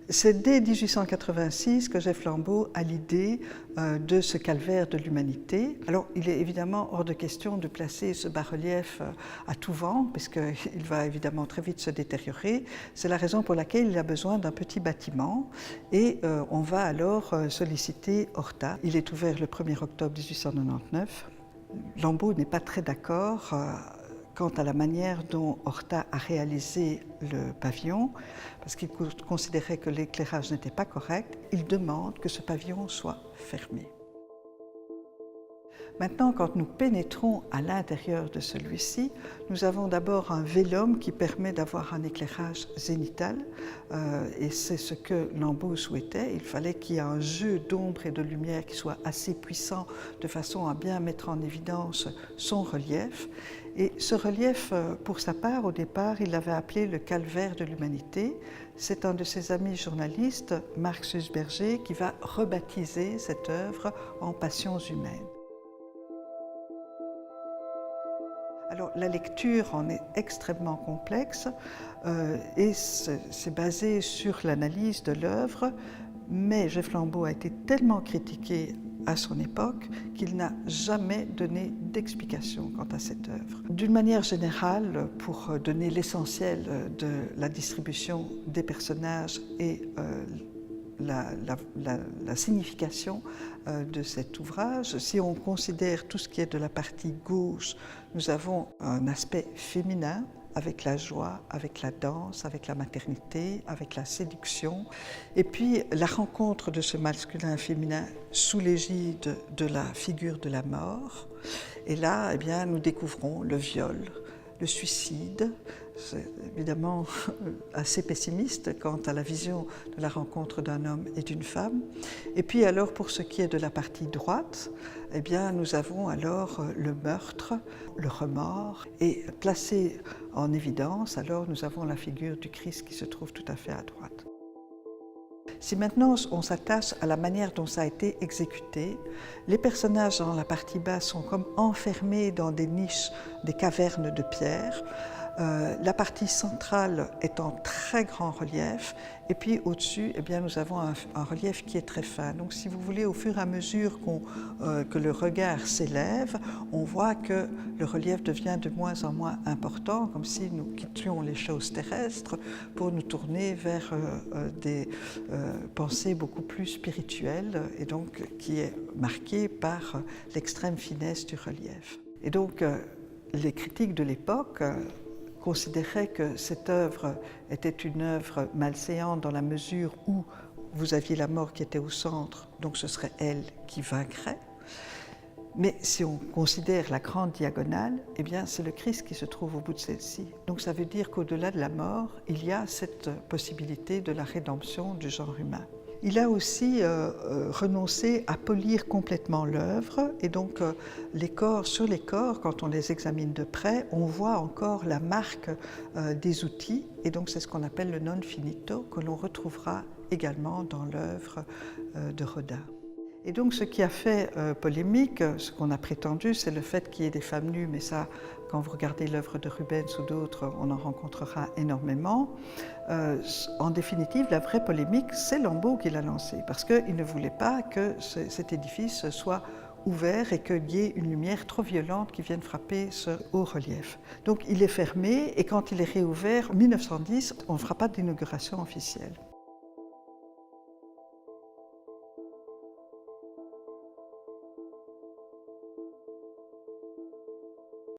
C'est dès 1886 que Jeff Lambeau a l'idée de ce calvaire de l'humanité. Alors, il est évidemment hors de question de placer ce bas-relief à tout vent, puisqu'il va évidemment très vite se détériorer. C'est la raison pour laquelle il a besoin d'un petit bâtiment et on va alors solliciter Horta. Il est ouvert le 1er octobre 1899. Lambeau n'est pas très d'accord quant à la manière dont Horta a réalisé le pavillon, parce qu'il considérait que l'éclairage n'était pas correct. Il demande que ce pavillon soit fermé. Maintenant, quand nous pénétrons à l'intérieur de celui-ci, nous avons d'abord un vélum qui permet d'avoir un éclairage zénithal, et c'est ce que Lambeau souhaitait. Il fallait qu'il y ait un jeu d'ombre et de lumière qui soit assez puissant de façon à bien mettre en évidence son relief. Et ce relief, pour sa part, au départ, il l'avait appelé le calvaire de l'humanité. C'est un de ses amis journalistes, Marc Susberger, qui va rebaptiser cette œuvre en Passions humaines. Alors, la lecture en est extrêmement complexe et c'est basé sur l'analyse de l'œuvre, mais Jeff Lambeau a été tellement critiqué à son époque qu'il n'a jamais donné d'explication quant à cette œuvre. D'une manière générale, pour donner l'essentiel de la distribution des personnages et la signification de cet ouvrage, si on considère tout ce qui est de la partie gauche, nous avons un aspect féminin avec la joie, avec la danse, avec la maternité, avec la séduction, et puis la rencontre de ce masculin-féminin sous l'égide de la figure de la mort. Et là, eh bien, nous découvrons le viol, le suicide. C'est évidemment assez pessimiste quant à la vision de la rencontre d'un homme et d'une femme. Et puis alors, pour ce qui est de la partie droite, eh bien, nous avons alors le meurtre, le remords, et placé en évidence, alors nous avons la figure du Christ qui se trouve tout à fait à droite. Si maintenant on s'attache à la manière dont ça a été exécuté, les personnages dans la partie basse sont comme enfermés dans des niches, des cavernes de pierre. La partie centrale est en très grand relief et puis au-dessus, eh bien, nous avons un relief qui est très fin. Donc si vous voulez, au fur et à mesure que le regard s'élève, on voit que le relief devient de moins en moins important, comme si nous quittions les choses terrestres pour nous tourner vers des pensées beaucoup plus spirituelles et donc qui est marquée par l'extrême finesse du relief. Et donc les critiques de l'époque considérait que cette œuvre était une œuvre malséante dans la mesure où vous aviez la mort qui était au centre, donc ce serait elle qui vaincrait. Mais si on considère la grande diagonale, eh bien c'est le Christ qui se trouve au bout de celle-ci. Donc ça veut dire qu'au-delà de la mort, il y a cette possibilité de la rédemption du genre humain. Il a aussi renoncé à polir complètement l'œuvre et donc sur les corps, quand on les examine de près, on voit encore la marque des outils et donc c'est ce qu'on appelle le non finito que l'on retrouvera également dans l'œuvre de Rodin. Et donc ce qui a fait polémique, ce qu'on a prétendu, c'est le fait qu'il y ait des femmes nues, mais ça, quand vous regardez l'œuvre de Rubens ou d'autres, on en rencontrera énormément. En définitive, la vraie polémique, c'est Lambeau qui l'a lancée, parce qu'il ne voulait pas que cet édifice soit ouvert et qu'il y ait une lumière trop violente qui vienne frapper ce haut relief. Donc il est fermé et quand il est réouvert en 1910, on ne fera pas d'inauguration officielle.